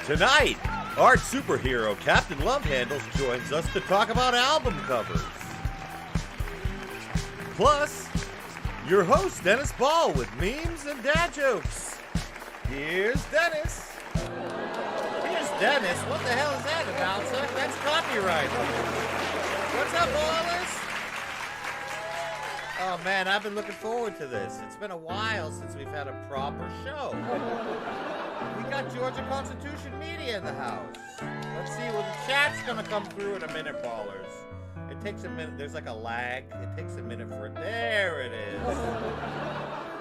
Tonight, art superhero Captain Lovehandles joins us to talk about album covers. Plus, your host Dennis Ball with memes and dad jokes. Here's Dennis. Here's Dennis. What the hell is that, announcer? That's copyright. What's up, Ballers? Oh man, I've been looking forward to this. It's been a while since we've had a proper show. We got Georgia Constitution Media in the house. Let's see, well, the chat's gonna come through in a minute, Ballers. It takes a minute. There's like a lag. It takes a minute for it. There it is.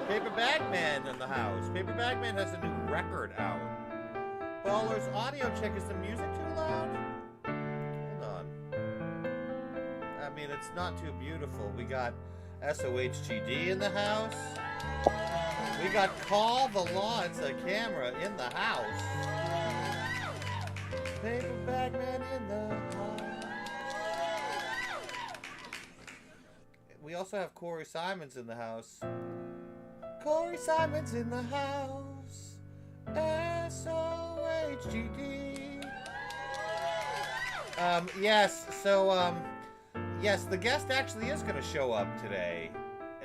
Paper Bagman in the house. Paper Bagman has a new record out. Ballers, audio check. Is the music too loud? Hold on. I mean, it's not too beautiful. We got SOHGD in the house. We got Call the Law. It's a camera in the house. Paper Bagman in the house. We also have Corey Simons in the house. Corey Simons in the house. SOHGD. Yes, the guest actually is going to show up today,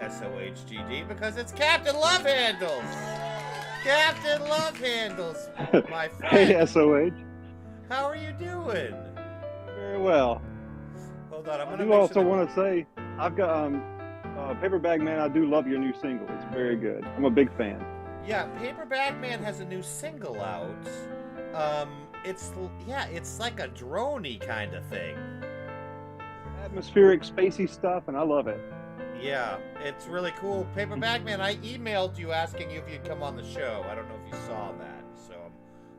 SOHGD, because it's Captain Lovehandles. Captain Lovehandles, my friend. Hey, SOH. How are you doing? Very well. Hold on, I'm going to to also want to say, I've got Paper Bag Man. I do love your new single. It's very good. I'm a big fan. Yeah, Paper Bagman has a new single out. It's like a droney kind of thing. Atmospheric, spacey stuff, and I love it. Yeah, it's really cool. Paper Bagman, I emailed you asking you if you'd come on the show. I don't know if you saw that, so I'm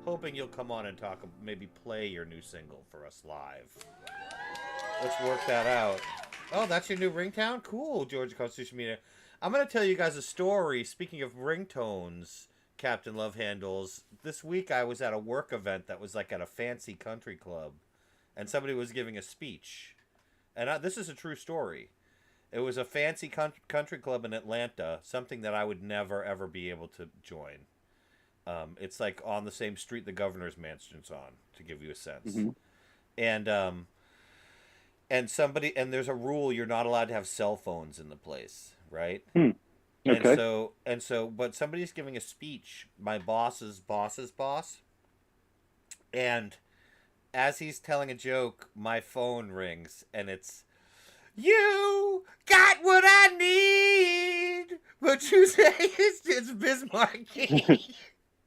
hoping you'll come on and talk, maybe play your new single for us live. Let's work that out. Oh, that's your new ringtone? Cool, Georgia Constitution Media. I'm going to tell you guys a story. Speaking of ringtones, Captain Lovehandles, this week I was at a work event that was like at a fancy country club, and somebody was giving a speech. And this is a true story. It was a fancy country club in Atlanta, something that I would never, ever be able to join. It's like on the same street the governor's mansion's on, to give you a sense. Mm-hmm. And there's a rule, you're not allowed to have cell phones in the place, right? Okay. But somebody's giving a speech, my boss's boss's boss, and as he's telling a joke, my phone rings, and it's, "You got what I need. What you say is it's Bismarcky."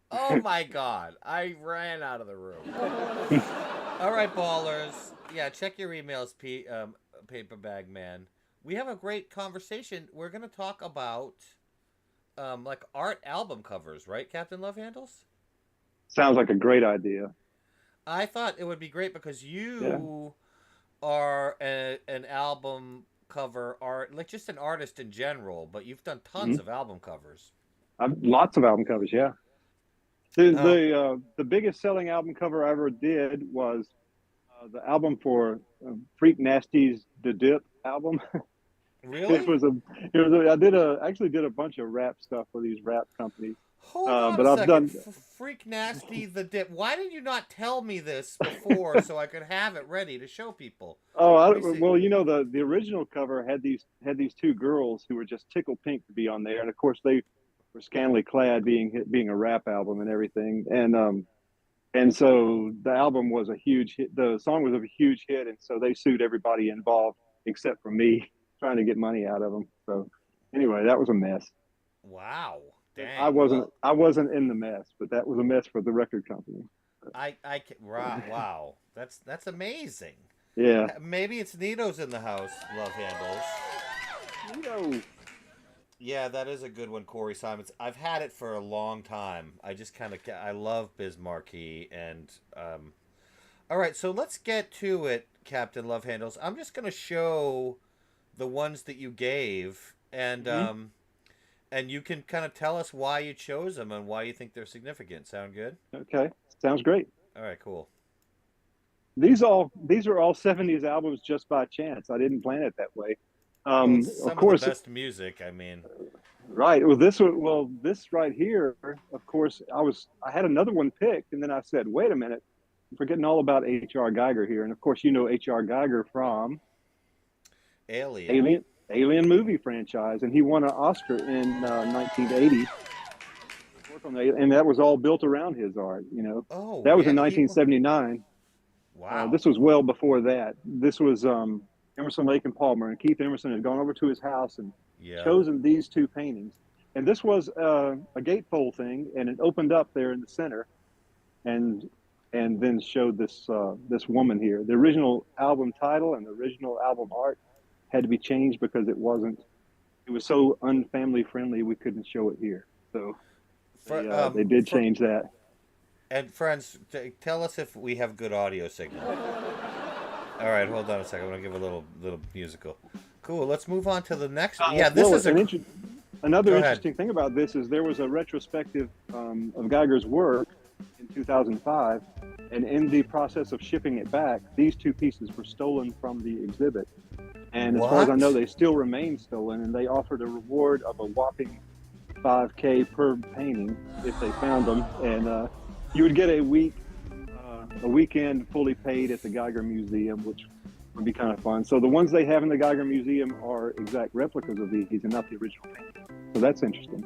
Oh my God! I ran out of the room. All right, Ballers. Yeah, check your emails, Paper Bag Man. We have a great conversation. We're gonna talk about like art album covers, right, Captain Lovehandles? Sounds like a great idea. I thought it would be great because you are an album cover art, like just an artist in general, but you've done tons of album covers. Lots of album covers, yeah. The biggest selling album cover I ever did was the album for Freak Nasty's The Dip album. Really? I actually did a bunch of rap stuff for these rap companies. Hold on a second. Freak Nasty The Dip. Why did you not tell me this before so I could have it ready to show people? Well, you know, the original cover had these two girls who were just tickle pink to be on there, and of course they were scantily clad, being a rap album and everything, and so the album was a huge hit. The song was a huge hit, and so they sued everybody involved except for me, trying to get money out of them. So anyway, that was a mess. Wow. Dang. I wasn't in the mess, but that was a mess for the record company. Wow. That's amazing. Yeah. Maybe it's Nito's in the house, Lovehandles. Nito. Yeah, that is a good one, Corey Simons. I've had it for a long time. I love Bismarcky, and all right, so let's get to it, Captain Lovehandles. I'm just going to show the ones that you gave, and and you can kind of tell us why you chose them and why you think they're significant. Sound good? Okay, sounds great. All right, cool. These are all 70s albums just by chance. I didn't plan it that way. Well, of course, the best music. I mean, Right. This right here, of course, I had another one picked, and then I said, wait a minute, I'm forgetting all about H.R. Geiger here, and of course, you know H.R. Geiger from Alien. Alien movie franchise, and he won an Oscar in 1980. Work on that, and that was all built around his art. You know, Oh, that was in yeah. 1979. Wow. This was well before that. This was Emerson, Lake and Palmer, and Keith Emerson had gone over to his house and Yeah. chosen these two paintings. And this was a gatefold thing, and it opened up there in the center, and then showed this woman here. The original album title and the original album art had to be changed because it was so unfamily friendly we couldn't show it here. So they did change that. And friends, tell us if we have good audio signal. All right, hold on a second. I'm gonna give a little musical. Cool. Let's move on to the next. Yeah, this is another interesting thing about this is there was a retrospective of Geiger's work in 2005, and in the process of shipping it back, these two pieces were stolen from the exhibit. And as far as I know, they still remain stolen, and they offered a reward of a whopping $5,000 per painting if they found them, and you would get a weekend fully paid at the Geiger Museum, which would be kind of fun. So the ones they have in the Geiger Museum are exact replicas of these and not the original painting. So that's interesting.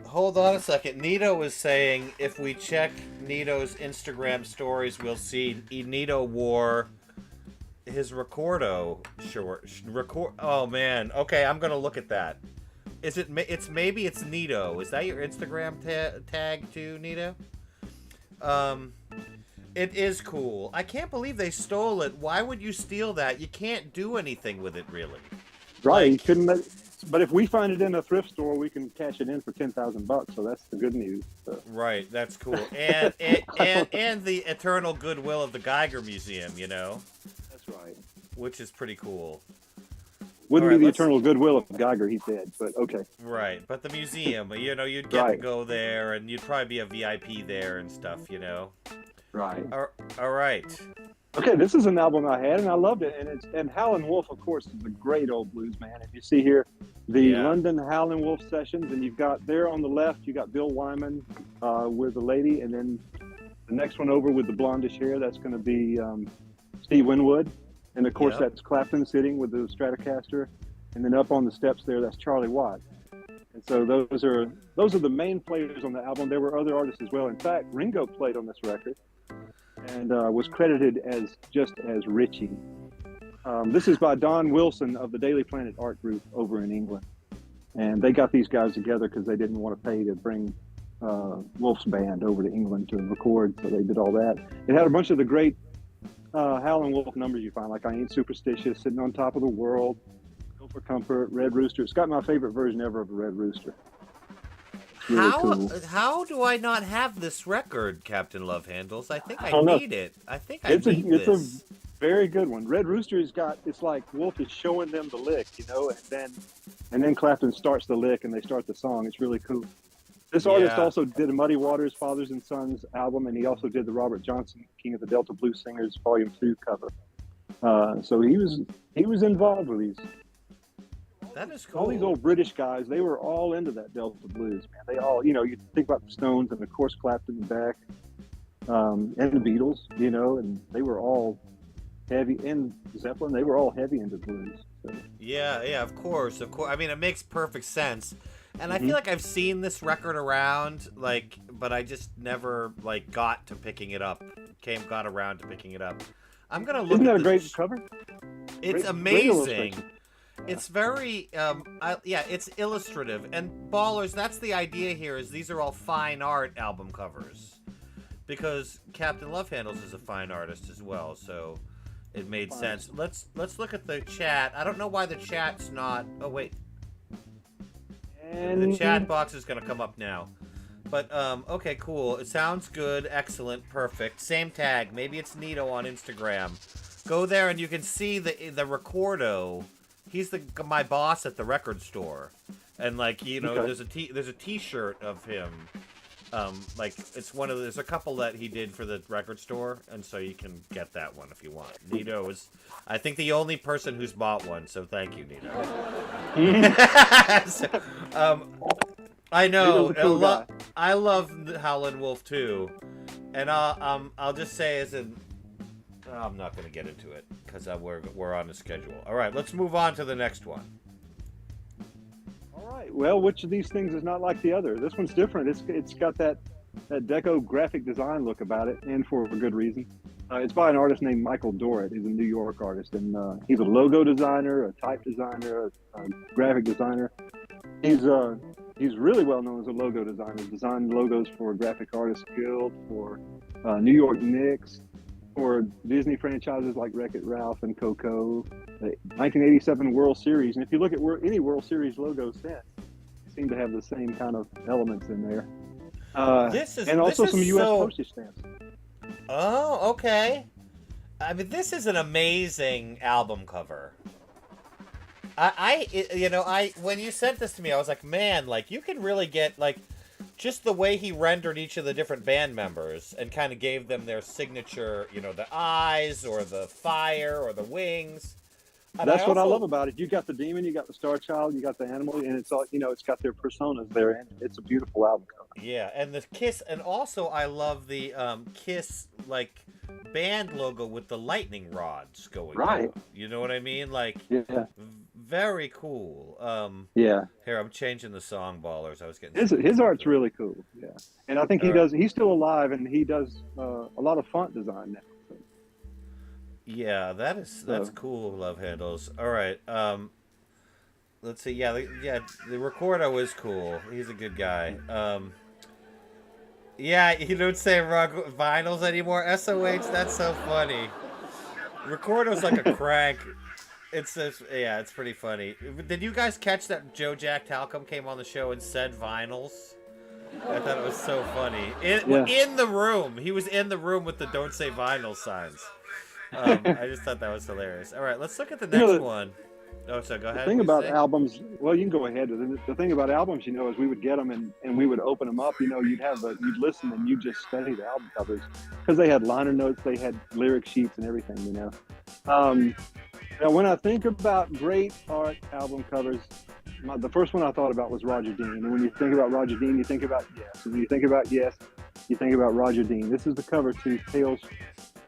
Hold on a second. Nito is saying if we check Nito's Instagram stories, we'll see Nito wore his Recordo short. Oh man. Okay, I'm gonna look at that. Is it? Maybe it's Nito. Is that your Instagram tag too, Nito? It is cool. I can't believe they stole it. Why would you steal that? You can't do anything with it, really. Right. You couldn't. But if we find it in a thrift store, we can cash it in for $10,000. So that's the good news. So. Right. That's cool. And the eternal goodwill of the Geiger Museum, you know. That's right. Which is pretty cool. Wouldn't be the eternal goodwill of Geiger, he said, but okay. Right, but the museum, you know, you'd get to go there, and you'd probably be a VIP there and stuff, you know. Right. All right. Okay, this is an album I had, and I loved it. And Howlin' Wolf, of course, is a great old blues man. If you see here, the London Howlin' Wolf sessions, and you've got there on the left, you got Bill Wyman with the lady, and then the next one over with the blondish hair, that's going to be Steve Winwood. And of course, that's Clapton sitting with the Stratocaster, and then up on the steps there, that's Charlie Watts. And so those are the main players on the album. There were other artists as well. In fact, Ringo played on this record, and was credited as Richie. This is by Don Wilson of the Daily Planet Art Group over in England, and they got these guys together because they didn't want to pay to bring Wolf's band over to England to record, so they did all that. It had a bunch of the great Howlin' Wolf numbers you find, like I Ain't Superstitious, Sitting on Top of the World, Go for Comfort, Red Rooster. It's got my favorite version ever of a Red Rooster. Really cool. How do I not have this record, Captain Lovehandles? I think I need it. I think I need this. It's a very good one. Red Rooster it's like Wolf is showing them the lick, you know, and then Clapton starts the lick and they start the song. It's really cool. This artist also did a Muddy Waters Fathers and Sons album, and he also did the Robert Johnson King of the Delta Blues Singers Volume 2 cover. So he was involved with these. That is cool. All these old British guys, they were all into that Delta Blues, man. They all, you know, you think about the Stones and of course Clapton and Beck, and the Beatles, you know, and they were all heavy, and Zeppelin, they were all heavy into blues. So. Yeah, of course. I mean, it makes perfect sense. And I feel like I've seen this record around, like, but I just never, like, got to picking it up. Got around to picking it up. I'm gonna look. Isn't that a great cover? It's amazing. It's very, it's illustrative. And Ballers, that's the idea here, is these are all fine art album covers. Because Captain Lovehandles is a fine artist as well, so it made sense. Let's look at the chat. I don't know why the chat's not. Oh wait. And the chat box is going to come up now. But, okay, cool. It sounds good. Excellent. Perfect. Same tag. Maybe it's Nito on Instagram. Go there and you can see the Recordo. He's my boss at the record store. And, like, you know, there's a t-shirt of him. Like it's one of there's a couple that he did for the record store, and so you can get that one if you want. Nito is, I think, the only person who's bought one, so thank you, Nito. So, I know. Cool I love Howlin' Wolf too, and I'll just say I'm not going to get into it because we're on the schedule. All right, let's move on to the next one. All right. Well, which of these things is not like the other? This one's different. It's got that deco graphic design look about it, and for a good reason. It's by an artist named Michael Dorritt. He's a New York artist, and he's a logo designer, a type designer, a graphic designer. He's really well known as a logo designer. He's designed logos for Graphic Artists Guild, for New York Knicks, for Disney franchises like Wreck-It Ralph and Coco, the 1987 World Series. And if you look at any World Series logo since, they seem to have the same kind of elements in there. And also some U.S. postage stamps. Oh, okay. I mean, this is an amazing album cover. When you sent this to me, I was like, man, like you can really get like just the way he rendered each of the different band members and kind of gave them their signature, the eyes or the fire or the wings. And That's what I love about it. You got the demon, you got the Star Child, you got the animal, and it's all, it's got their personas there, and it's a beautiful album cover. Yeah, and the Kiss, and also I love the Kiss band logo with the lightning rods going. Right. On. You know what I mean? Like, yeah. Very cool. Yeah. Here, I'm changing the song ballers. I was getting his art's really cool. Yeah, and I think he's still alive, and he does a lot of font design now. So. Yeah, that's cool. Lovehandles. All right. Let's see. Yeah, the Recorder was cool. He's a good guy. Yeah, you don't say rock vinyls anymore. SOH. That's so funny. Recorder's like a crank. It's pretty funny. Did you guys catch that Joe Jack Talcum came on the show and said vinyls? I thought it was so funny. In the room. He was in the room with the "Don't Say Vinyl" signs. I just thought that was hilarious. All right, let's look at the next one. Oh, so go ahead. The thing about albums, well, you can go ahead. The thing about albums, is we would get them and we would open them up. You'd listen and you'd just study the album covers because they had liner notes, they had lyric sheets and everything. Now, when I think about great art album covers, the first one I thought about was Roger Dean. And when you think about Roger Dean, you think about Yes. And when you think about Yes, you think about Roger Dean. This is the cover to Tales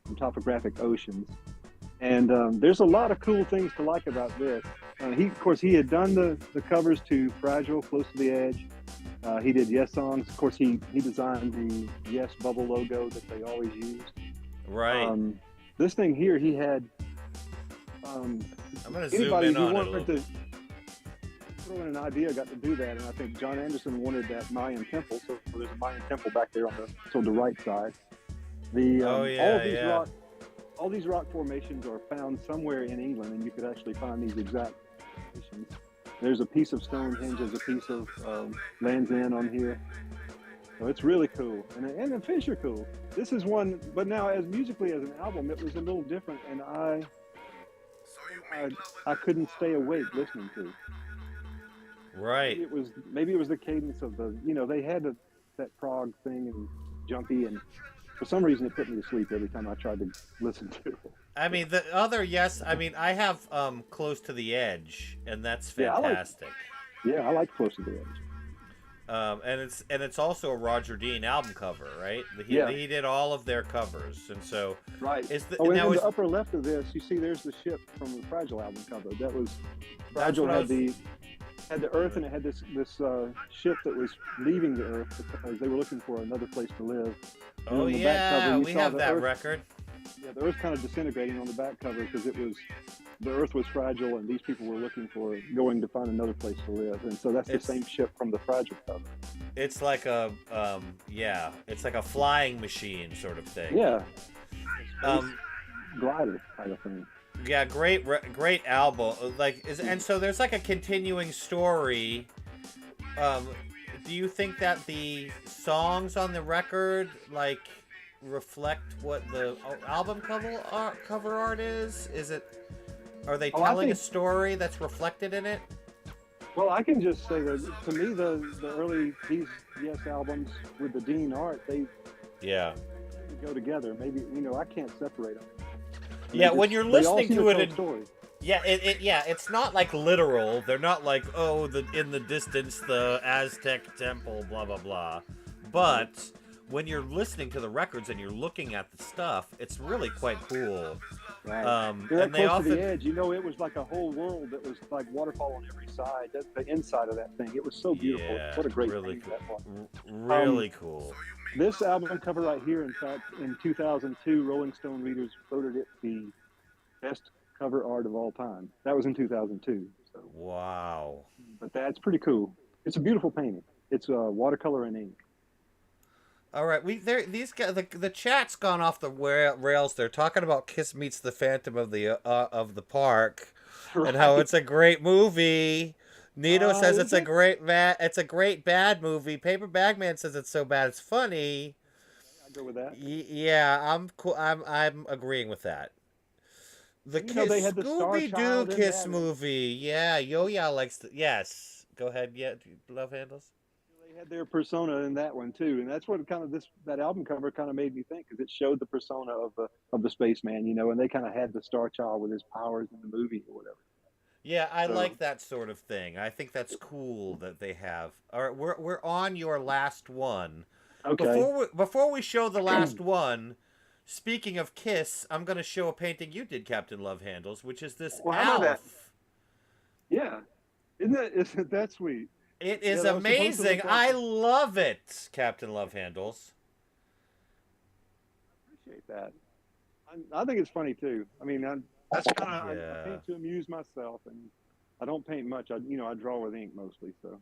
from Topographic Oceans. And there's a lot of cool things to like about this. He had done the covers to Fragile, Close to the Edge. He did Yes songs. Of course, he designed the Yes bubble logo that they always used. Right. This thing here, he had... I'm going to zoom in on it a little. Throw in an idea, got to do that, and I think John Anderson wanted that Mayan temple, so there's a Mayan temple back there on the right side. All these rock formations are found somewhere in England, and you could actually find these exact formations. There's a piece of Stonehenge, there's a piece of Land's End on here. So it's really cool, and the fish are cool. This is one, but now as musically as an album, it was a little different, and I couldn't stay awake listening to it. Right. Maybe it was the cadence of they had that prog thing and jumpy, and for some reason it put me to sleep every time I tried to listen to it. I mean, the other I have Close to the Edge, and that's fantastic. I like Close to the Edge. And it's also a Roger Dean album cover, right? He did all of their covers, and so right. In the upper left of this, you see there's the ship from the Fragile album cover. That was Fragile had the Earth, and it had this ship that was leaving the Earth because they were looking for another place to live. And oh yeah, we have that record. Yeah, the Earth kind of disintegrating on the back cover because the Earth was fragile, and these people were looking for going to find another place to live, and so that's the same ship from the Fragile cover. It's like a it's like a flying machine sort of thing. Yeah, glider kind of thing. Yeah, great album. And so there's like a continuing story. Do you think that the songs on the record reflect what the album cover art is? Are they telling a story that's reflected in it? Well, I can just say that to me, the early these Yes albums with the Dean art, they Yeah. go together. Maybe I can't separate them. And Yeah, when you're they all listening seem to it tell in, stories. yeah, it's not like literal. They're not like, oh, in the distance the Aztec temple, blah blah blah. Right. But when you're listening to the records and you're looking at the stuff, it's really quite cool. Right. They're And that they close to often, the edge. It was like a whole world that was like waterfall on every side. The inside of that thing. It was so beautiful. yeah, What a great really thing cool, that was. really cool. This album cover right here, in fact, in 2002, Rolling Stone readers voted it the best cover art of all time. That was in 2002. So, Wow. but that's pretty cool. It's a beautiful painting. It's watercolor and ink. All right, these guys, the chat's gone off the rails. They're talking about Kiss Meets the Phantom of the Park, Right. and how it's a great movie. Nito says it's a great bad movie. Paper Bagman says it's so bad it's funny. I go with that. Yeah, I'm cool. I'm agreeing with that. The They had the Star Scooby Doo Child in Kiss that. movie. Yeah, Yo-Ya likes yes. Go ahead. Yeah, Love Handles. They had their persona in that one too, and that's what kind of that album cover kind of made me think, because it showed the persona of the spaceman, and they kind of had the Star Child with his powers in the movie or whatever. Yeah, I So, like that sort of thing. I think that's cool that they have. All right, we're on your last one. okay. Before we show the last one, speaking of Kiss, I'm going to show a painting you did, Captain Love Handles, which is this Well, how about that? Alf. Yeah, isn't that sweet? It is that was supposed to amazing. look I awesome. love it, Captain Love Handles. I appreciate that. I think it's funny too. I mean, that's kind of I paint to amuse myself, and I don't paint much. I draw with ink mostly. So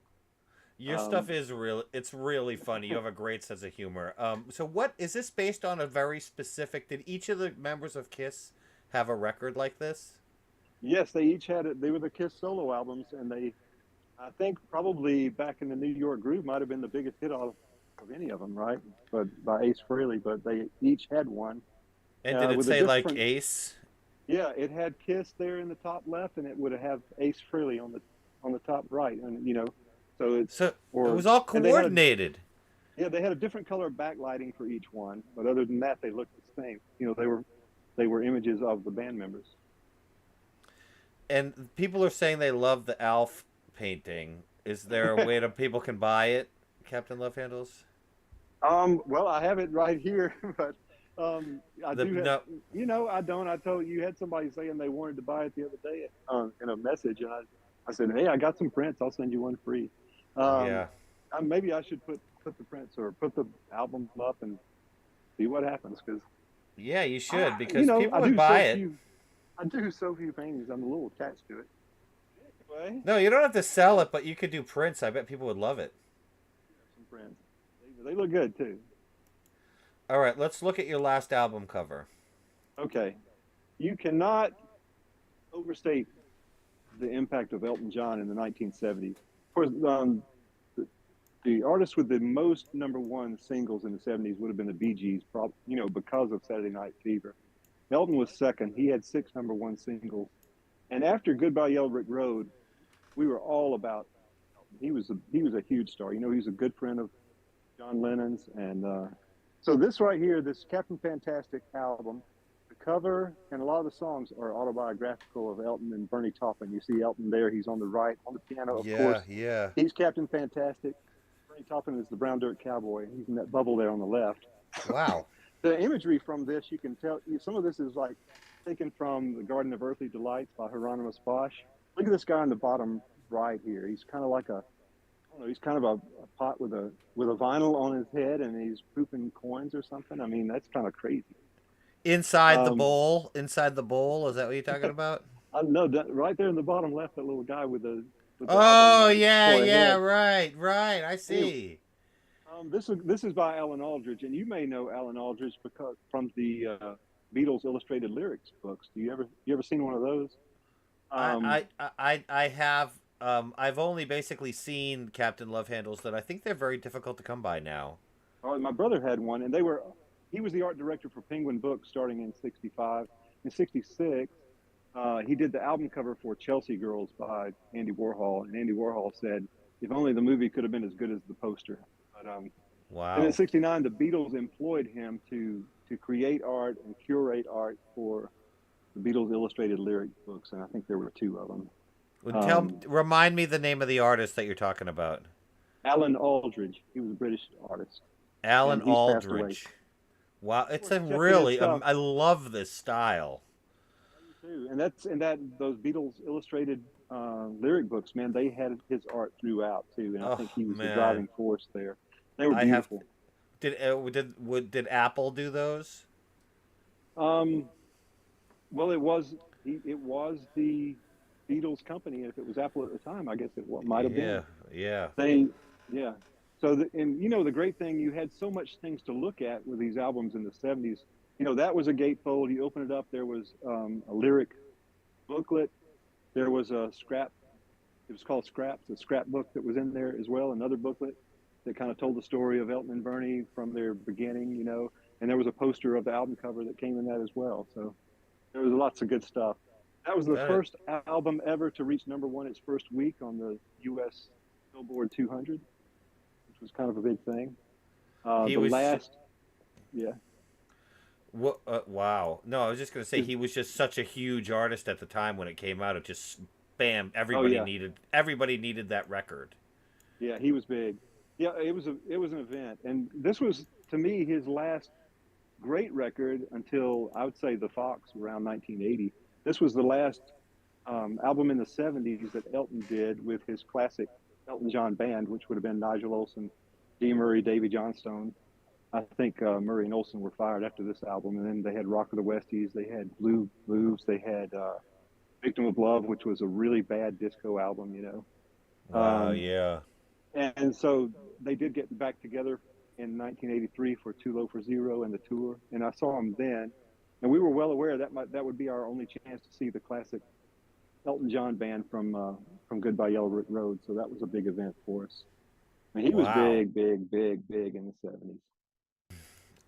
Your stuff is it's really funny. You have a great sense of humor. So what is this based on? A very specific, did each of the members of Kiss have a record like this? yes, they each had it. They were the Kiss solo albums, and I think probably Back in the New York Groove might have been the biggest hit of any of them, right? But by Ace Frehley, but they each had one. And did it With a say like different, Ace? yeah, it had Kiss there in the top left, and it would have Ace Frehley on the top right, and so it's So it or was all and they had coordinated. yeah, they had a different color backlighting for each one, but other than that, they looked the same. They were images of the band members. And people are saying they love the Alf painting. Is there a way that people can buy it, Captain Love Handles? Well, I have it right here, but I do have, No. I don't. I told you had somebody saying they wanted to buy it the other day in a message, and I said, hey, I got some prints. I'll send you one free. Yeah. Maybe I should put the prints or put the album up and see what happens, because Yeah, you should, because people I would do buy so it. few. I do so few paintings. I'm a little attached to it. Anyway, No, you don't have to sell it, but you could do prints. I bet people would love it. some prints. They look good too. All right, let's look at your last album cover. Okay, you cannot overstate the impact of Elton John in the 1970s. Of course, the artist with the most number one singles in the 70s would have been the Bee Gees, because of Saturday Night Fever. Elton was second. He had 6 number one singles. And after Goodbye Yellow Brick Road, we were all about Elton. He was a huge star. He was a good friend of John Lennon's. And so this right here, this Captain Fantastic album, the cover and a lot of the songs are autobiographical of Elton and Bernie Taupin. You see Elton there. He's on the right, on the piano, of course. Yeah. He's Captain Fantastic. Bernie Taupin is the Brown Dirt Cowboy. He's in that bubble there on the left. Wow. The imagery from this, you can tell, some of this is like taken from The Garden of Earthly Delights by Hieronymus Bosch. Look at this guy on the bottom right here. He's kind of like he's kind of a pot with a vinyl on his head, and he's pooping coins or something. I mean, that's kind of crazy. Inside the bowl? Inside the bowl? Is that what you're talking about? No, right there in the bottom left, that little guy with the oh, yeah, right. I see. This is by Alan Aldridge, and you may know Alan Aldridge because from the Beatles illustrated lyrics books. You ever seen one of those? I have. I've only basically seen Captain Love Handles that I think they're very difficult to come by now. Oh, my brother had one, and he was the art director for Penguin Books starting in '65. In '66, he did the album cover for Chelsea Girls by Andy Warhol, and Andy Warhol said, "If only the movie could have been as good as the poster." But and in Wow. '69, the Beatles employed him to create art and curate art for the Beatles illustrated lyric books, and I think there were two of them. Remind me the name of the artist that you're talking about. Alan Aldridge, he was a British artist, Alan and he's passed away. Aldridge. Wow, Of it's course, a check in his really stuff. I love this style. Too. And that those Beatles illustrated lyric books, man, they had his art throughout too, and I Oh think he was the man, driving force there. They were I have. beautiful. Did Apple do those? Um, well, it was the Beatles company, and if it was Apple at the time, I guess might have Yeah, been. yeah. They, yeah. So, and the great thing, you had so much things to look at with these albums in the '70s. That was a gatefold. You open it up, there was a lyric booklet. There was a scrap. It was called Scraps, a scrapbook that was in there as well, another booklet that kind of told the story of Elton and Bernie from their beginning. And there was a poster of the album cover that came in that as well. So there was lots of good stuff. That was the That first album ever to reach #1 its first week on the U.S. Billboard 200, which was kind of a big thing. he The was. last, yeah, What? Wow. No, I was just gonna say his, he was just such a huge artist at the time when it came out. It just bam. oh yeah, Everybody needed that record. yeah, he was big. Yeah, it was an event, and this was to me his last great record until I would say the Fox around 1980. This was the last album in the '70s that Elton did with his classic Elton John band, which would have been Nigel Olsson, Dee Murray, Davy Johnstone. I think Murray and Olsen were fired after this album, and then they had Rock of the Westies, they had Blue Moves, they had Victim of Love, which was a really bad disco album. Wow. Um, Yeah. and so they did get back together in 1983 for Too Low for Zero and the tour, and I saw them then, and we were well aware that would be our only chance to see the classic Elton John band from Goodbye Yellow Brick Road. So that was a big event for us. And he was Wow. big, big, big, big in the '70s.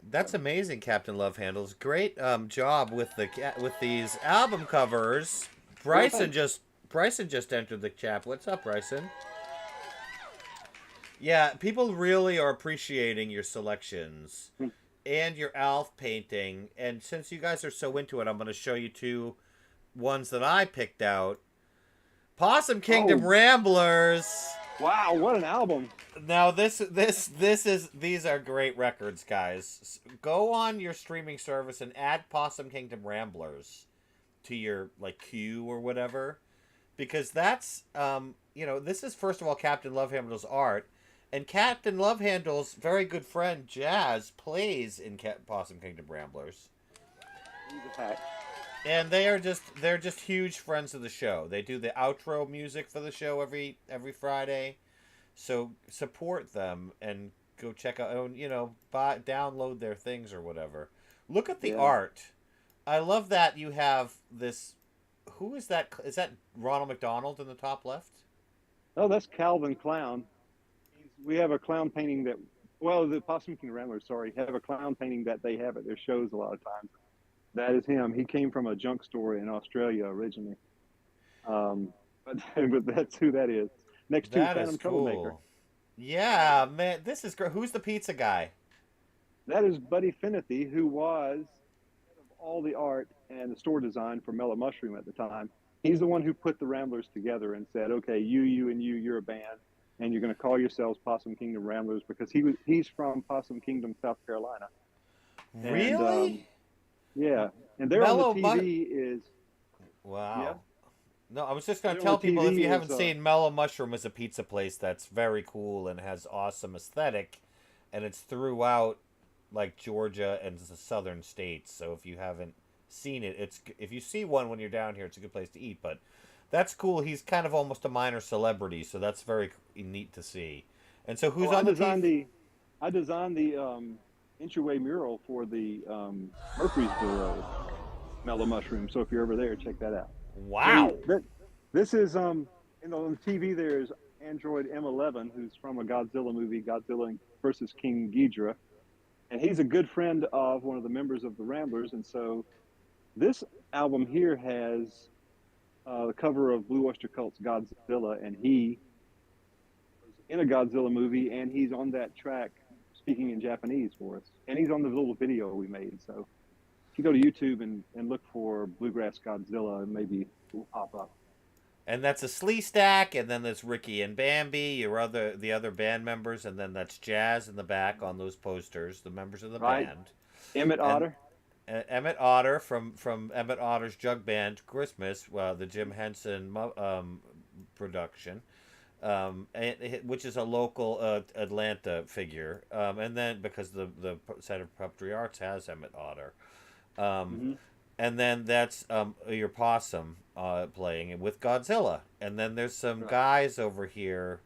That's amazing, Captain Love Handles. Great job with with these album covers. Well, Bryson thanks. just Bryson just entered the chat. What's up, Bryson? Yeah, people really are appreciating your selections Hmm. and your Alf painting. And since you guys are so into it, I'm going to show you two ones that I picked out. Possum Kingdom Oh, Ramblers. wow, what an album! Now these are great records, guys. Go on your streaming service and add Possum Kingdom Ramblers to your like queue or whatever, because that's this is first of all Captain Love Handle's art, and Captain Love Handle's very good friend Jazz plays in Possum Kingdom Ramblers. He's a pack. And they're just huge friends of the show. They do the outro music for the show every Friday. So support them and go check out and download their things or whatever. Look at the Yeah. art. I love that you have this. Who is that? Is that Ronald McDonald in the top left? Oh, that's Calvin Clown. We have a clown painting well, the Possum King Ramblers, sorry, have a clown painting that they have at their shows a lot of times. That is him. He came from a junk store in Australia originally. But that's who that is. Next to That is Phantom Troublemaker. cool. Yeah, man, this is great. Who's the pizza guy? That is Buddy Finethy, who was head of all the art and the store design for Mellow Mushroom at the time. He's the one who put the Ramblers together and said, okay, you, and you're a band, and you're going to call yourselves Possum Kingdom Ramblers, because he's from Possum Kingdom, South Carolina. And Really? yeah, and there on the Mellow TV is, yeah, Wow. No, I was just going to there on tell the people if you TV is haven't seen Mellow Mushroom is a pizza place that's very cool and has awesome aesthetic, and it's throughout like Georgia and the southern states. So if you haven't seen it, if you see one when you're down here, it's a good place to eat. But that's cool. He's kind of almost a minor celebrity, so that's very neat to see. And so who's oh, I on the designed TV? the entryway mural for the Murfreesboro Mellow Mushroom. So if you're ever there, check that out. Wow. This is on the TV. There's Android M11, who's from a Godzilla movie, Godzilla versus King Ghidorah, and he's a good friend of one of the members of the Ramblers. And so this album here has the cover of Blue Oyster Cult's Godzilla, and he was in a Godzilla movie, and he's on that track speaking in Japanese for us, and he's on the little video we made. So if you go to YouTube and look for Bluegrass Godzilla, maybe it will pop up. And that's a Slee Stack, and then there's Ricky and Bambi, the other band members, and then that's Jazz in the back on those posters, the members of the band. Emmett Otter. Emmett Otter from Emmett Otter's Jug Band Christmas, the Jim Henson production, which is a local Atlanta figure, and then because the Center for Puppetry Arts has Emmett Otter, and then that's your Possum playing with Godzilla, and then there's some guys over here,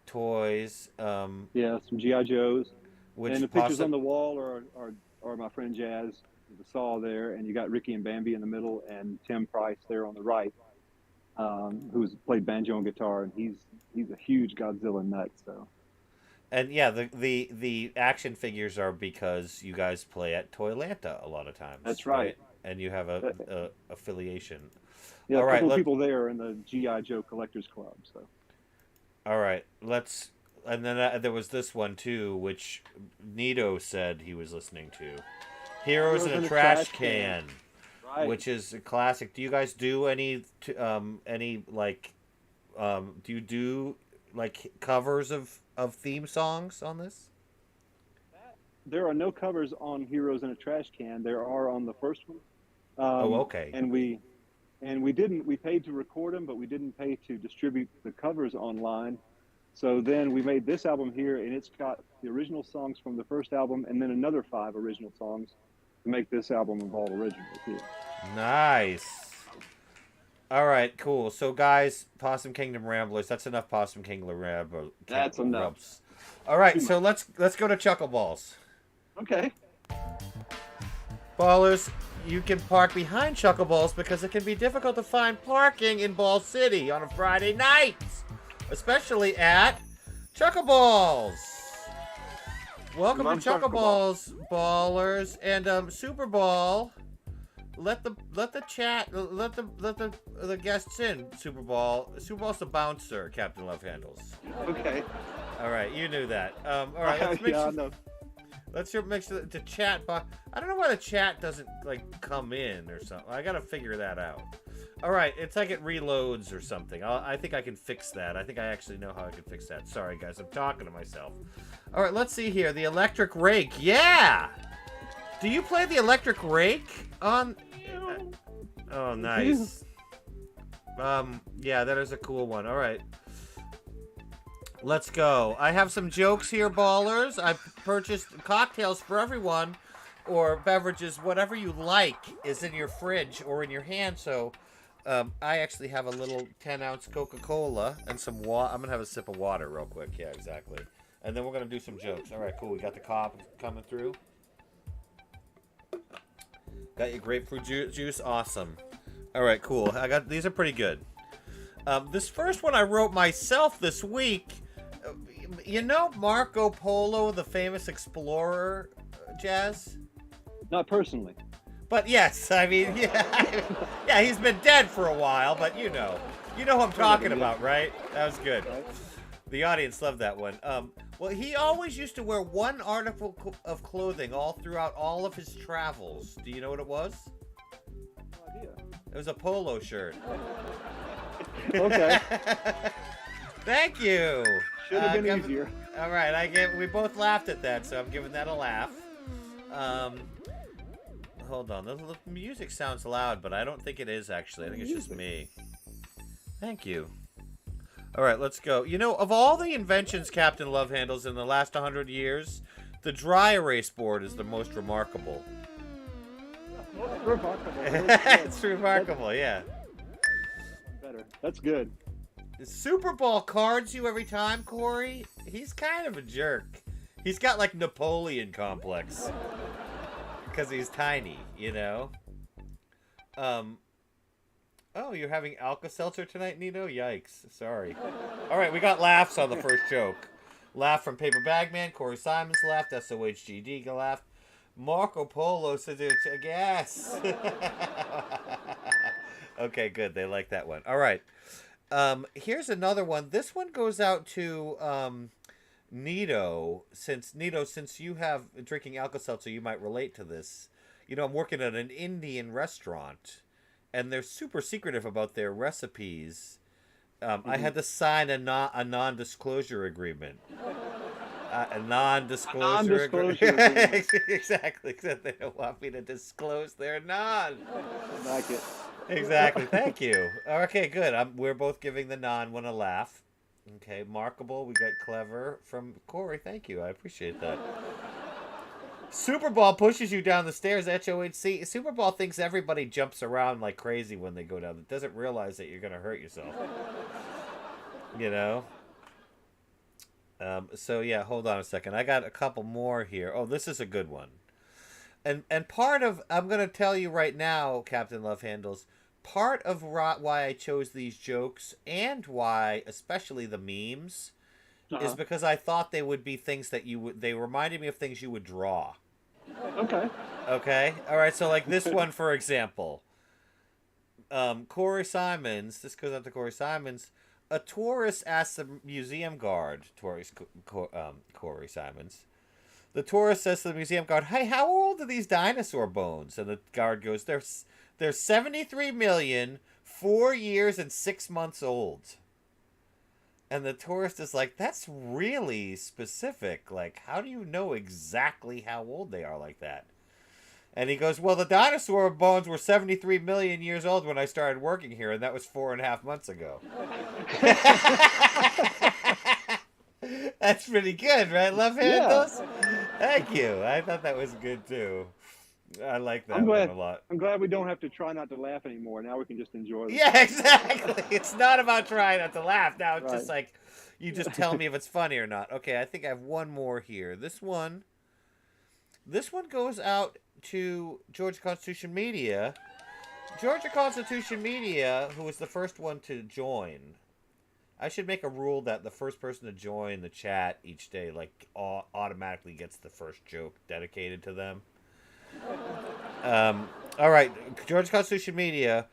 toys. Some GI Joes, and the pictures Possum, on the wall are my friend Jazz, the saw there, and you got Ricky and Bambi in the middle, and Tim Price there on the right, who's played banjo and guitar, and he's a huge Godzilla nut. So, and yeah, the action figures are because you guys play at Toylanta a lot of times. That's right. And you have a affiliation. Yeah, all a right, couple of people there in the GI Joe Collectors Club. So, all right, and then there was this one too, which Nito said he was listening to. Heroes in a Trash Can, right. Which is a classic. Do you guys do any like, do you do like covers of theme songs on this? There are no covers on Heroes in a Trash Can. There are on the first one. Okay. And we paid to record them, but we didn't pay to distribute the covers online. So then we made this album here, and it's got the original songs from the first album, and then another 5 original songs to make this album of all originals here. Nice. All right, cool. So guys, Possum Kingdom Ramblers. That's enough Possum Kingdom Ramblers. That's enough. Rubs. All right, so let's go to Chuckleballs. Okay. Ballers, you can park behind Chuckleballs because it can be difficult to find parking in Ball City on a Friday night, especially at Chuckleballs. Welcome to Chuckleballs, ballers, and Super Ball. Let the guests in. Super Ball's the bouncer, Captain Lovehandles. Okay. All right, you knew that. All right, let's make yeah, sure. no. Let's make sure the chat box. I don't know why the chat doesn't like come in or something. I gotta figure that out. All right, it's like it reloads or something. I think I can fix that. I think I actually know how I can fix that. Sorry guys, I'm talking to myself. All right, let's see here. The electric rake. Yeah. Do you play the electric rake on? Oh, nice. Yeah, that is a cool one. All right. Let's go. I have some jokes here, ballers. I purchased cocktails for everyone, or beverages, whatever you like is in your fridge or in your hand. So I actually have a little 10-ounce Coca-Cola and some water. I'm going to have a sip of water real quick. Yeah, exactly. And then we're going to do some jokes. All right, cool. We got the cop coming through. Got your grapefruit juice. Awesome. All right, cool. These are pretty good. This first one I wrote myself this week. You know Marco Polo, the famous explorer, Jazz? Not personally. But yes, I mean, yeah, he's been dead for a while, but you know who I'm talking about, right? That was good. The audience loved that one. Well, he always used to wear one article of clothing all throughout all of his travels. Do you know what it was? No idea. It was a polo shirt. Okay. Thank you. Should have been easier. All right, we both laughed at that, so I'm giving that a laugh. Hold on, the music sounds loud, but I don't think it is actually. I think it's just me. Thank you. All right, let's go. You know, of all the inventions, Captain Lovehandles, in the last 100 years, the dry erase board is the most remarkable. Remarkable. It's remarkable, yeah. Better. That's good. Super Ball cards you every time, Corey. He's kind of a jerk. He's got like Napoleon complex because he's tiny, you know. Oh, you're having Alka-Seltzer tonight, Nino? Yikes. Sorry. All right, we got laughs on the first joke. Laugh from Paper Bagman. Corey Simons laughed. SOHGD laughed. Marco Polo says it's a gas. Okay, good. They like that one. All right. Here's another one. This one goes out to Nito. Since you have drinking Alka-Seltzer, you might relate to this. I'm working at an Indian restaurant, and they're super secretive about their recipes. I had to sign a non-disclosure agreement. A non-disclosure agreement. Exactly, except they don't want me to disclose their non. I like it. Exactly. Thank you. Okay, good. We're both giving the non one a laugh. Okay, markable. We got clever from Corey. Thank you. I appreciate that. Superball pushes you down the stairs. HOHC. Superball thinks everybody jumps around like crazy when they go down. It doesn't realize that you're going to hurt yourself. You know? So yeah, hold on a second. I got a couple more here. Oh, this is a good one. And part of, I'm going to tell you right now, Captain Lovehandles, part of why I chose these jokes and why, especially the memes, is because I thought they would be things that they reminded me of things you would draw. Okay. Okay? All right, so like this one, for example. Corey Simons, this goes out to Corey Simons. A tourist asks the museum guard, Corey Simons. The tourist says to the museum guard, "Hey, how old are these dinosaur bones?" And the guard goes, They're 73 million, 4 years, and 6 months old. And the tourist is like, that's really specific. Like, how do you know exactly how old they are like that? And he goes, well, the dinosaur bones were 73 million years old when I started working here, and that was 4.5 months ago. That's pretty good, right, Lovehandles? Yeah. Thank you. I thought that was good, too. I like that one a lot. I'm glad we don't have to try not to laugh anymore. Now we can just enjoy it. Yeah, exactly. It's not about trying not to laugh. Now it's just like, you just tell me if it's funny or not. Okay, I think I have one more here. This one goes out to Georgia Constitution Media. Georgia Constitution Media, who was the first one to join. I should make a rule that the first person to join the chat each day, like, automatically gets the first joke dedicated to them. All right, Georgia Constitution Media.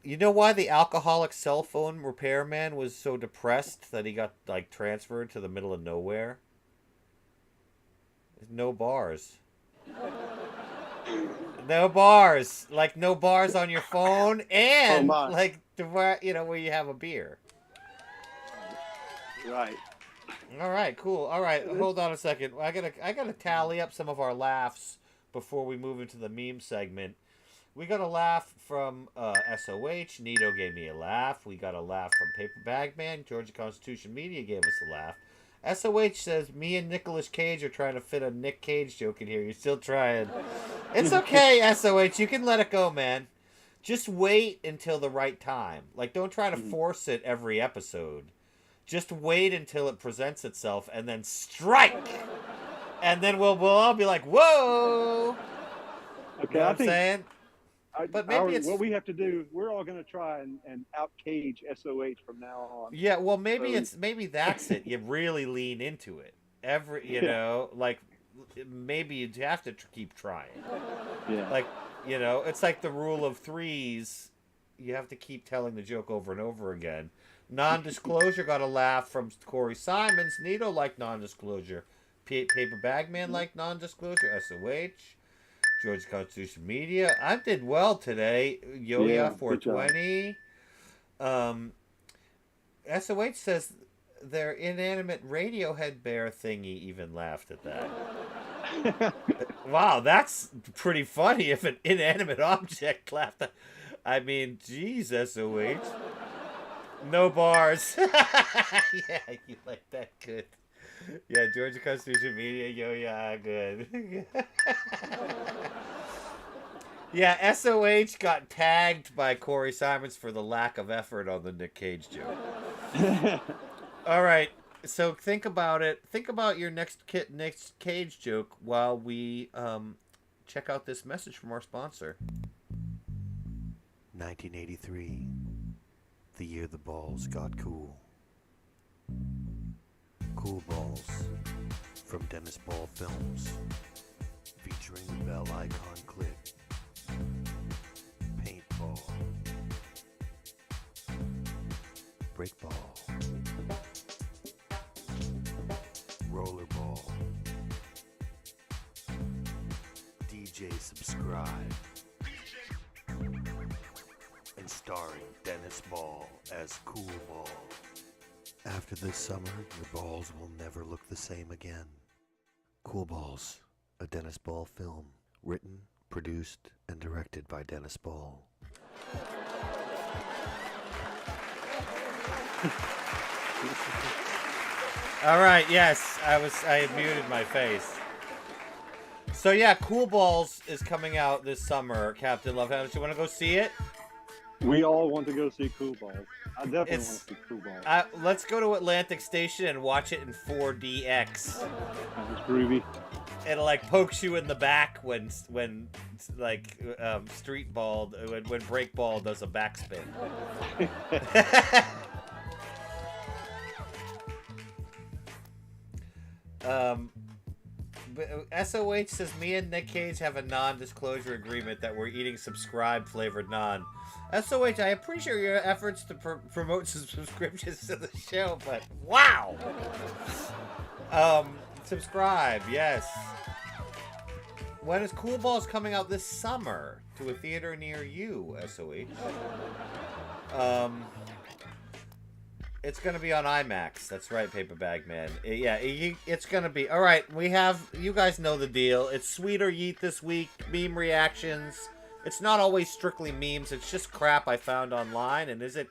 You know why the alcoholic cell phone repairman was so depressed that he got, like, transferred to the middle of nowhere? No bars. No bars. Like, no bars on your phone and, like, where you have a beer. Right. All right, cool. All right, hold on a second. I gotta tally up some of our laughs before we move into the meme segment. We got a laugh from SOH. Nito gave me a laugh. We got a laugh from Paper Bag Man. Georgia Constitution Media gave us a laugh. SOH says, me and Nicolas Cage are trying to fit a Nick Cage joke in here. You're still trying. It's okay, SOH. You can let it go, man. Just wait until the right time. Like, don't try to force it every episode. Just wait until it presents itself and then strike. And then we'll all be like, whoa. Okay, you know what I'm saying? But maybe what we have to do, we're all going to try and out-cage SOH from now on. Yeah, well, maybe that's it. You really lean into it. Like, maybe you have to keep trying. Yeah. Like, it's like the rule of threes. You have to keep telling the joke over and over again. Non-disclosure got a laugh from Corey Simons. Nito liked non-disclosure. Paper Bagman liked non-disclosure. SOH. Georgia Constitution Media. I did well today. Yo-Ya 420. SOH says their inanimate Radiohead bear thingy even laughed at that. Wow, that's pretty funny if an inanimate object laughed. I mean, geez, SOH. No bars. Yeah, you like that. Good. Yeah, Georgia Constitution Media, yo-ya, good. Yeah, SOH got tagged by Corey Simons for the lack of effort on the Nick Cage joke. All right, so think about it. Think about your next Cage joke while we check out this message from our sponsor. 1983, the year the balls got cool. Cool Balls from Dennis Ball Films, featuring the Bell Icon clip, Paintball, Breakball, Rollerball, DJ Subscribe, and starring Dennis Ball as Cool Ball. After this summer, your balls will never look the same again. Cool Balls, a Dennis Ball film, written, produced, and directed by Dennis Ball. All right, yes, I had muted my face. So yeah, Cool Balls is coming out this summer, Captain Lovehandles. You want to go see it? We all want to go see Cool Balls. I definitely want to see Cool Balls. Let's go to Atlantic Station and watch it in 4DX. It's groovy. It like pokes you in the back when like street ball when break ball does a backspin. SOH says me and Nick Cage have a non-disclosure agreement that we're eating subscribe flavored naan. SOH, I appreciate your efforts to promote some subscriptions to the show, but wow. Subscribe, yes. When is Cool Balls coming out this summer to a theater near you, SOH? It's going to be on IMAX. That's right, Paper Bag Man. It's going to be... All right, you guys know the deal. It's Sweet or Yeet this week. Meme reactions. It's not always strictly memes. It's just crap I found online. And is it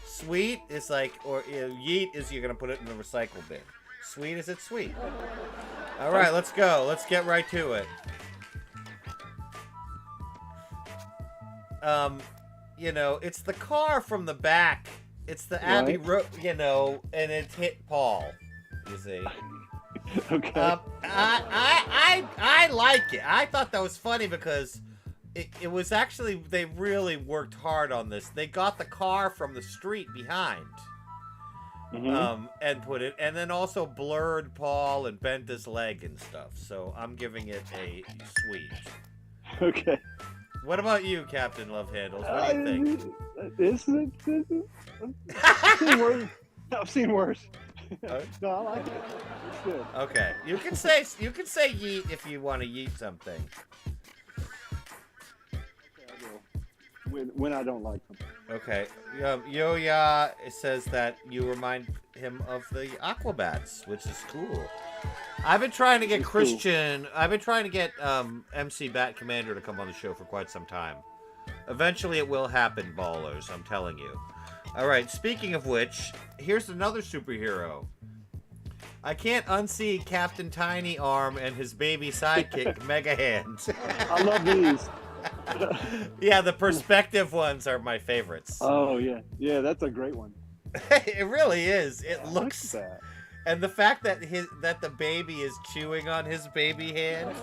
sweet? It's like... Or Yeet is you're going to put it in the recycle bin. Sweet, is it sweet? All right, let's go. Let's get right to it. It's the car from the back. It's the Abbey Road, and it hit Paul. You see. Okay. I like it. I thought that was funny because it was actually they really worked hard on this. They got the car from the street behind, and put it, and then also blurred Paul and bent his leg and stuff. So I'm giving it a sweet. Okay. What about you, Captain Lovehandles? What do you think? I've seen worse. No, I like it. It's good. Okay, you can say yeet if you want to yeet something. Okay, I will. When I don't like something. Okay, Yo-Ya says that you remind him of the Aquabats, which is cool. I've been trying to get I've been trying to get MC Bat Commander to come on the show for quite some time. Eventually it will happen, ballers, I'm telling you. Alright, speaking of which, here's another superhero. I can't unsee Captain Tiny Arm and his baby sidekick, Mega Hands. I love these. Yeah, the perspective ones are my favorites. Oh, yeah. Yeah, that's a great one. It really is. It looks... Like that. And the fact that the baby is chewing on his baby hand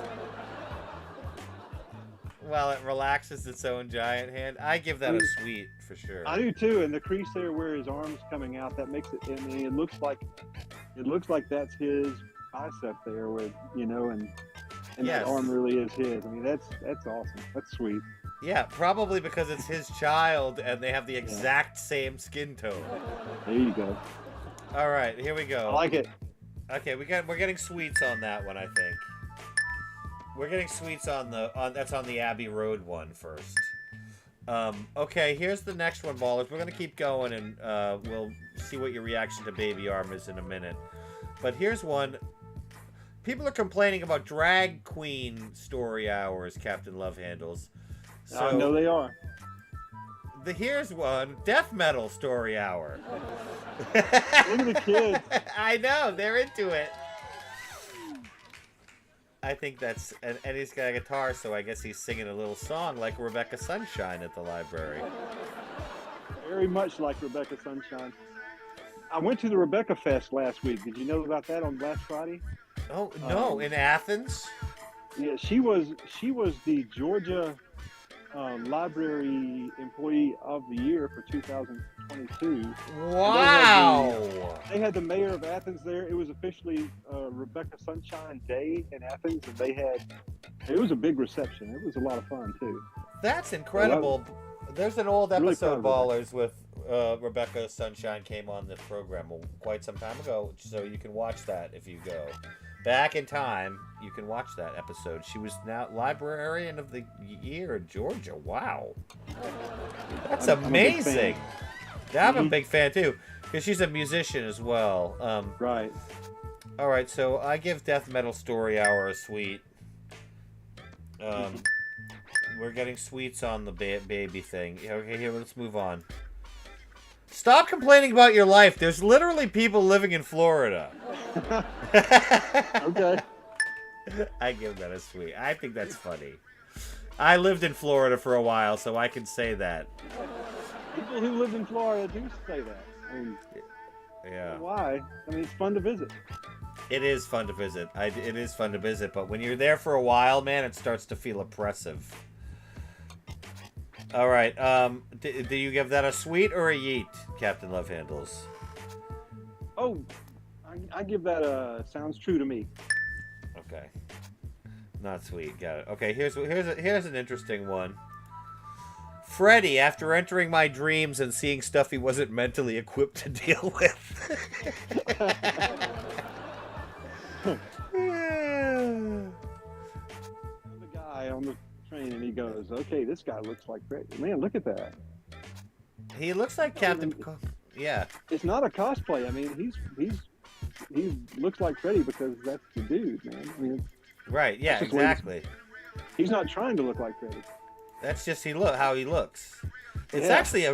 while it relaxes its own giant hand, I give that a sweet for sure. I do too, and the crease there where his arm's coming out, that makes it. I mean, it looks like that's his bicep there, with and yes. That arm really is his. I mean, that's awesome. That's sweet. Yeah, probably because it's his child and they have the exact same skin tone. There you go. All right, here we go. I like it. Okay, we're getting sweets on that one, I think. We're getting sweets on that's on the Abbey Road one first. Okay, here's the next one, ballers. We're gonna keep going, and we'll see what your reaction to Baby Arm is in a minute. But here's one. People are complaining about drag queen story hours, Captain Lovehandles. So, I know they are. Here's one, death metal story hour. Look at the kids. I know, they're into it. I think that's, and he's got a guitar, so I guess he's singing a little song like Rebecca Sunshine at the library. Very much like Rebecca Sunshine. I went to the Rebecca Fest last week. Did you know about that on last Friday? Oh, no, in Athens? Yeah, she was the Georgia Library Employee of the Year for 2022. Wow! They had the mayor of Athens there. It was officially Rebecca Sunshine Day in Athens, and it was a big reception. It was a lot of fun too. That's incredible. There's an old Really episode, proud of Ballers, with Rebecca Sunshine came on this program quite some time ago, so you can watch that if you go back in time. You can watch that episode. She was now Librarian of the Year in Georgia. Wow, that's amazing. I'm a big fan too, because she's a musician as well. Right. All right, so I give Death Metal Story Hour a sweet. We're getting sweets on the baby thing. Okay, here, let's move on. Stop complaining about your life. There's literally people living in Florida. Okay. I give that a sweet. I think that's funny. I lived in Florida for a while, so I can say that. People who live in Florida do say that. I mean, yeah. why? I mean, it's fun to visit. It is fun to visit. It is fun to visit, but when you're there for a while, man, it starts to feel oppressive. All right. Do you give that a sweet or a yeet, Captain Lovehandles? Oh, I give that a sounds true to me. Okay. Not sweet. Got it. Okay. Here's an interesting one. Freddy, after entering my dreams and seeing stuff he wasn't mentally equipped to deal with. The guy on the train, and he goes, "Okay, this guy looks like Freddy. Man, look at that. He looks like Captain Picard. Yeah. It's not a cosplay. I mean, he looks like Freddy because that's the dude, man. I mean, Right. Yeah. Exactly. He's not trying to look like Freddy. That's just how he looks. It's Yeah. actually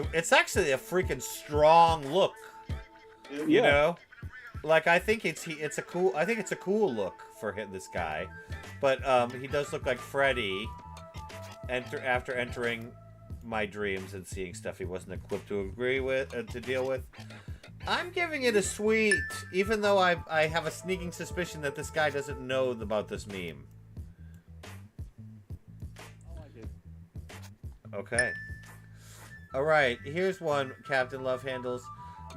a freaking strong look. You know, like I think it's a cool look for this guy, but he does look like Freddy. After entering my dreams and seeing stuff he wasn't equipped to to deal with. I'm giving it a sweet, even though I have a sneaking suspicion that this guy doesn't know about this meme. I like it. Okay. All right, here's one, Captain Lovehandles.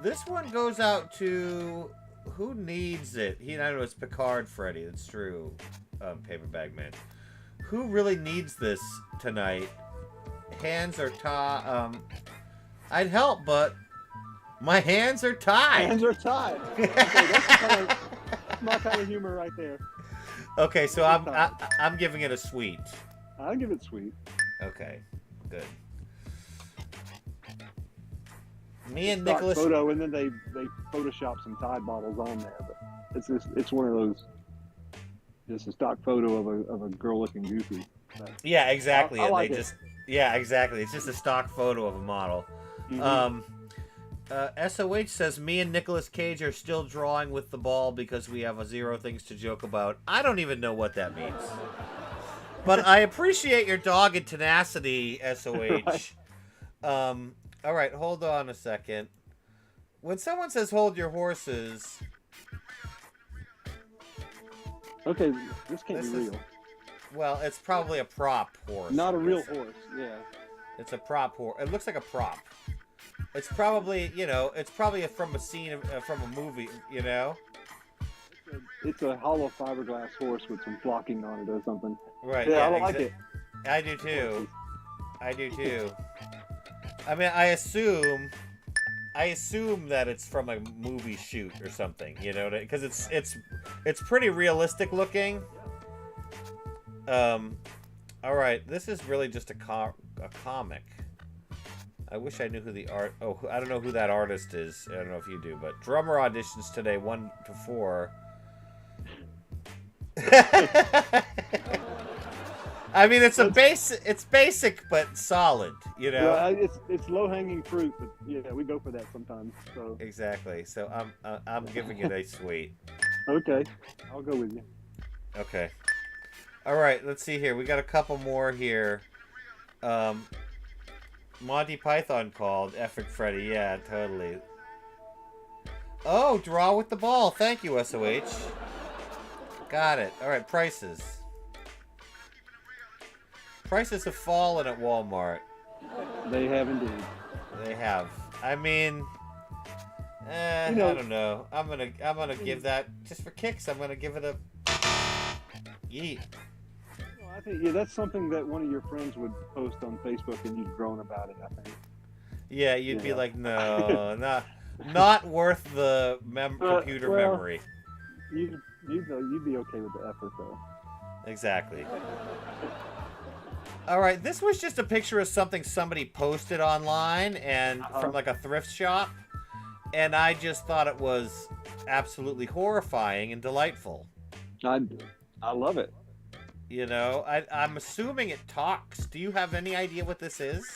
This one goes out to who needs it. I know it's Picard Freddy. That's true. Paper Bag Man. Who really needs this tonight? Hands are tied. I'd help, but my hands are tied. Hands are tied. Okay, that's my kind of humor right there. Okay, so I'm giving it a sweet. I'll give it sweet. Okay, good. Me and Stock Nicholas. photo, and then they Photoshop some Tide bottles on there, but it's one of those. Just a stock photo of a girl looking goofy. But Yeah, exactly. I like it. Yeah, exactly. It's just a stock photo of a model. Mhm. SOH says, me and Nicolas Cage are still drawing with the ball because we have 0 things to joke about. I don't even know what that means. But I appreciate your dogged tenacity, SOH. Right. All right, hold on a second. When someone says hold your horses... Okay, this can't This be is- real. Well, it's probably a prop horse. Not a I real guess. horse. Yeah. It's a prop horse. It looks like a prop. It's probably, it's probably from a scene from a movie, It's a hollow fiberglass horse with some flocking on it or something. Right. Yeah, I like it. I do too. I do too. I mean, I assume that it's from a movie shoot or something, because it's pretty realistic looking. All right, this is really just a comic. I wish I knew who the art. Oh, I don't know who that artist is. I don't know if you do, but drummer auditions today 1 to 4. I mean, it's basic but solid, Yeah, it's low hanging fruit, but yeah, we go for that sometimes. So Exactly. So I'm giving it a sweet. okay, I'll go with you. Okay. All right. Let's see here. We got a couple more here. Monty Python called Effort Freddy. Yeah, totally. Oh, draw with the ball. Thank you, SOH. Got it. All right. Prices. Prices have fallen at Walmart. They have indeed. They have. I mean, I don't know. I'm gonna give that just for kicks. I'm gonna give it a yeet. No, I think that's something that one of your friends would post on Facebook, and you'd groan about it. I think. Yeah, you'd be like, no, not worth the computer memory. You'd be okay with the effort though. Exactly. All right, this was just a picture of something somebody posted online and from like a thrift shop, and I just thought it was absolutely horrifying and delightful. I love it. You know, I'm assuming it talks. Do you have any idea what this is?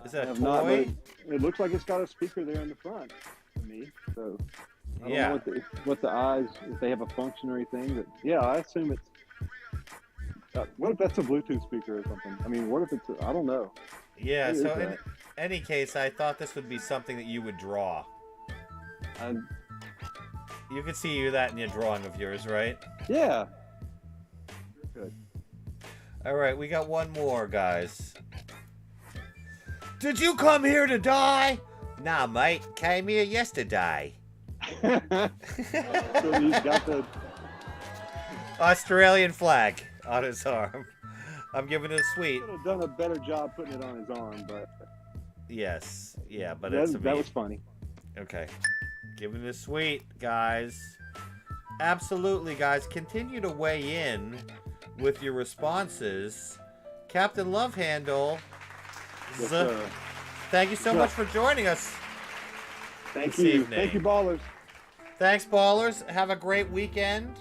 Is it a toy? Not, it looks like it's got a speaker there in the front to me. So I don't know what the eyes, if they have a function or anything. But yeah, I assume it's. What if that's a Bluetooth speaker or something? I mean, what if it's? I don't know. Yeah. So in any case, I thought this would be something that you would draw. You could see that in your drawing of yours, right? Yeah. Good. All right, we got one more, guys. Did you come here to die? Nah, mate. Came here yesterday. So he's got the Australian flag on his arm. I'm giving it a sweet. Could have done a better job putting it on his arm, but yes, yeah, but that was funny. Okay, giving it a sweet, guys. Absolutely, guys. Continue to weigh in with your responses. Captain Lovehandle. Yes, thank you so much for joining us. Thank you. Evening. Thank you, ballers. Thanks, ballers. Have a great weekend.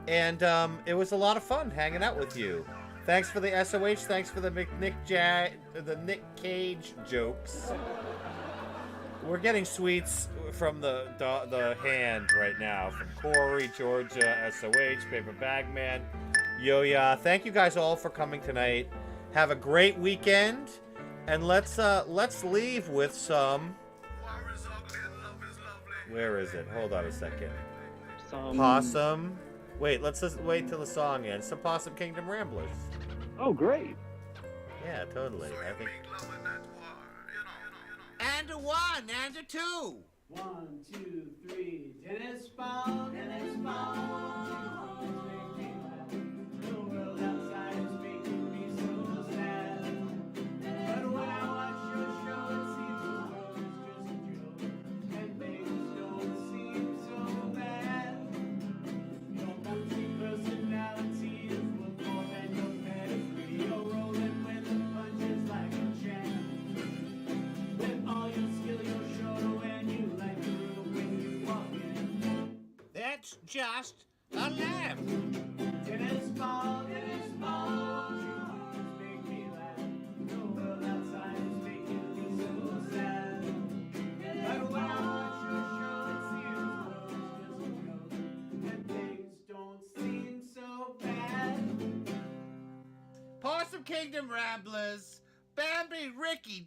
And it was a lot of fun hanging out with you. Thanks for the SOH. Thanks for the Nick Cage jokes. We're getting sweets from the hand right now from Corey, Georgia, SOH, Paper Bagman, Yo-Ya. Thank you guys all for coming tonight. Have a great weekend. And let's leave with some. Where is it? Hold on a second. Possum. Wait, let's just wait till the song ends. Some Possum Kingdom Ramblers. Oh, great. Yeah, totally. I think. And a one, and a two. 1, 2, 3. Tennis ball, tennis ball. The world outside is making me so sad. But when I watch your show, it seems the world is just a joke, and things don't seem so bad. Your multi-personality is worth more than your pedigree. You're rolling with the punches like a champ. With all your skill, you're sure and you like the room when you walk in. That's just a lamp. Tennis ball, tennis ball. You always make me laugh. The world outside is making me so sad. But when I watch your show, it seems the world's just a joke, and things don't seem so bad. Possum Kingdom Ramblers. Bambi, Ricky,